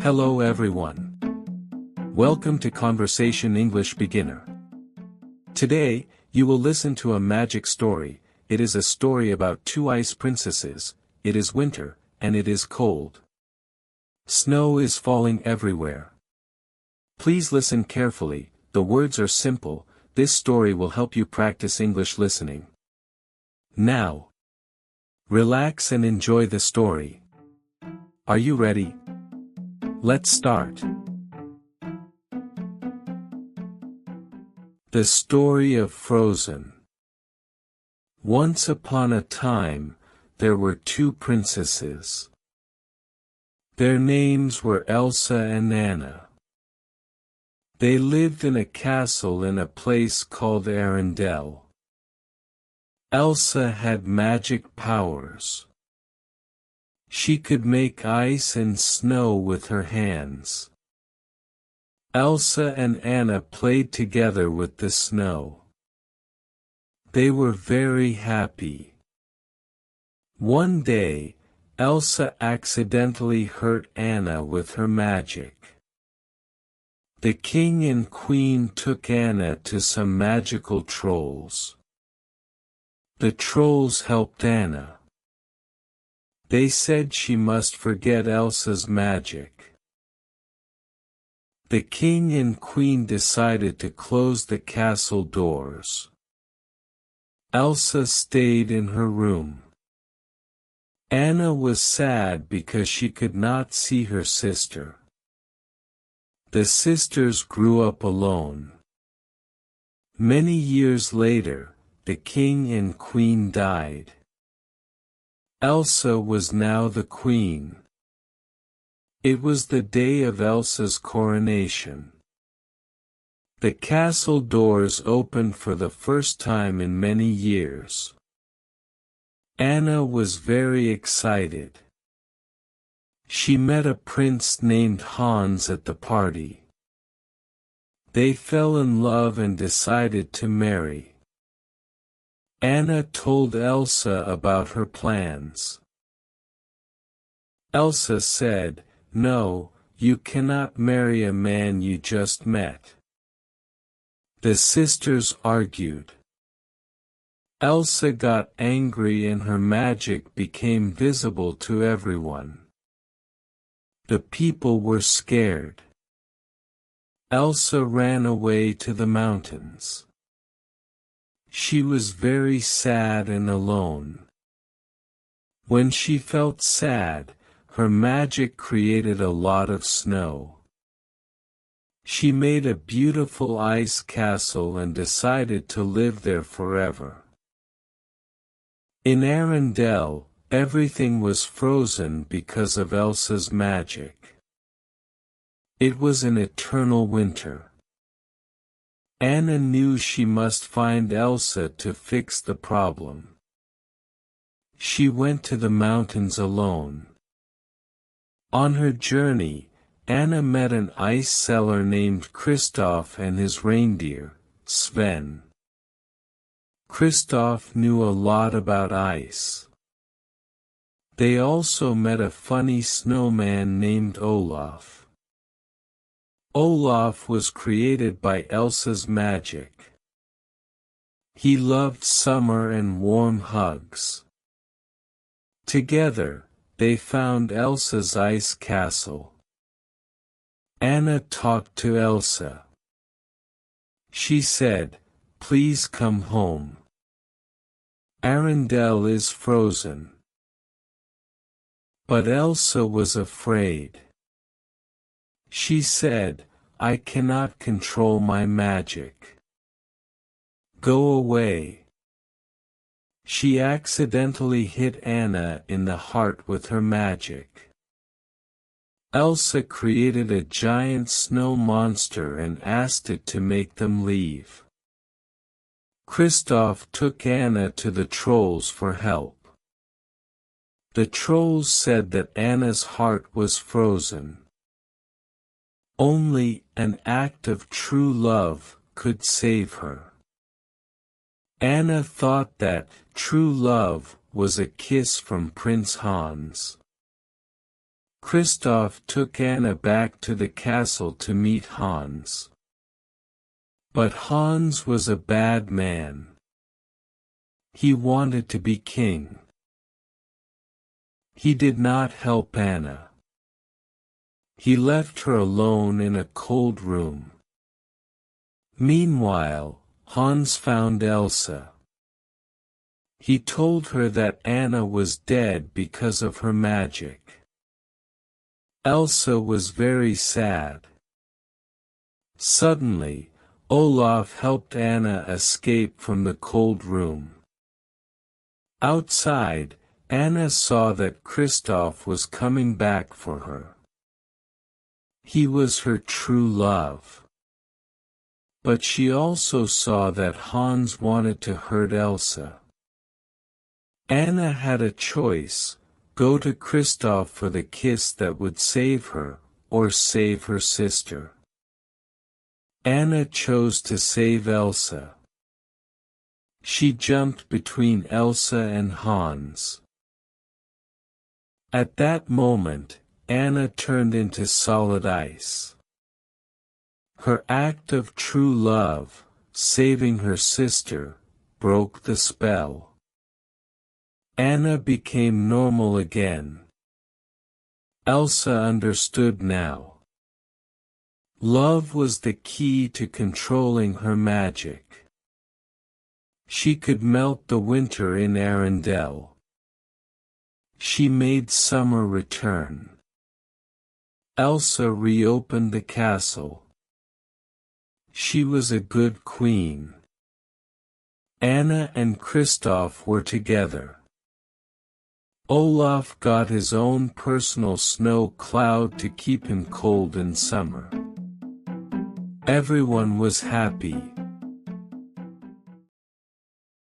Hello everyone. Welcome to Conversation English Beginner. Today, you will listen to a magic story. It is a story about two ice princesses. It is winter, and it is cold. Snow is falling everywhere. Please listen carefully, the words are simple. This story will help you practice English listening. Now, relax and enjoy the story. Are you ready? Let's start. The story of Frozen. Once upon a time, there were two princesses. Their names were Elsa and Anna. They lived in a castle in a place called Arendelle. Elsa had magic powers. She could make ice and snow with her hands. Elsa and Anna played together with the snow. They were very happy. One day, Elsa accidentally hurt Anna with her magic. The king and queen took Anna to some magical trolls. The trolls helped Anna. They said she must forget Elsa's magic. The king and queen decided to close the castle doors. Elsa stayed in her room. Anna was sad because she could not see her sister. The sisters grew up alone. Many years later, the king and queen died. Elsa was now the queen. It was the day of Elsa's coronation. The castle doors opened for the first time in many years. Anna was very excited. She met a prince named Hans at the party. They fell in love and decided to marry. Anna told Elsa about her plans. Elsa said, "No, you cannot marry a man you just met." The sisters argued. Elsa got angry and her magic became visible to everyone. The people were scared. Elsa ran away to the mountains. She was very sad and alone. When she felt sad, her magic created a lot of snow. She made a beautiful ice castle and decided to live there forever. In Arendelle, everything was frozen because of Elsa's magic. It was an eternal winter. Anna knew she must find Elsa to fix the problem. She went to the mountains alone. On her journey, Anna met an ice seller named Kristoff and his reindeer, Sven. Kristoff knew a lot about ice. They also met a funny snowman named Olaf. Olaf was created by Elsa's magic. He loved summer and warm hugs. Together, they found Elsa's ice castle. Anna talked to Elsa. She said, "Please come home. Arendelle is frozen." But Elsa was afraid. She said, "I cannot control my magic. Go away." She accidentally hit Anna in the heart with her magic. Elsa created a giant snow monster and asked it to make them leave. Kristoff took Anna to the trolls for help. The trolls said that Anna's heart was frozen. Only an act of true love could save her. Anna thought that true love was a kiss from Prince Hans. Kristoff took Anna back to the castle to meet Hans. But Hans was a bad man. He wanted to be king. He did not help Anna. He left her alone in a cold room. Meanwhile, Hans found Elsa. He told her that Anna was dead because of her magic. Elsa was very sad. Suddenly, Olaf helped Anna escape from the cold room. Outside, Anna saw that Kristoff was coming back for her. He was her true love. But she also saw that Hans wanted to hurt Elsa. Anna had a choice: go to Kristoff for the kiss that would save her, or save her sister. Anna chose to save Elsa. She jumped between Elsa and Hans. At that moment, Anna turned into solid ice. Her act of true love, saving her sister, broke the spell. Anna became normal again. Elsa understood now. Love was the key to controlling her magic. She could melt the winter in Arendelle. She made summer return. Elsa reopened the castle. She was a good queen. Anna and Kristoff were together. Olaf got his own personal snow cloud to keep him cold in summer. Everyone was happy.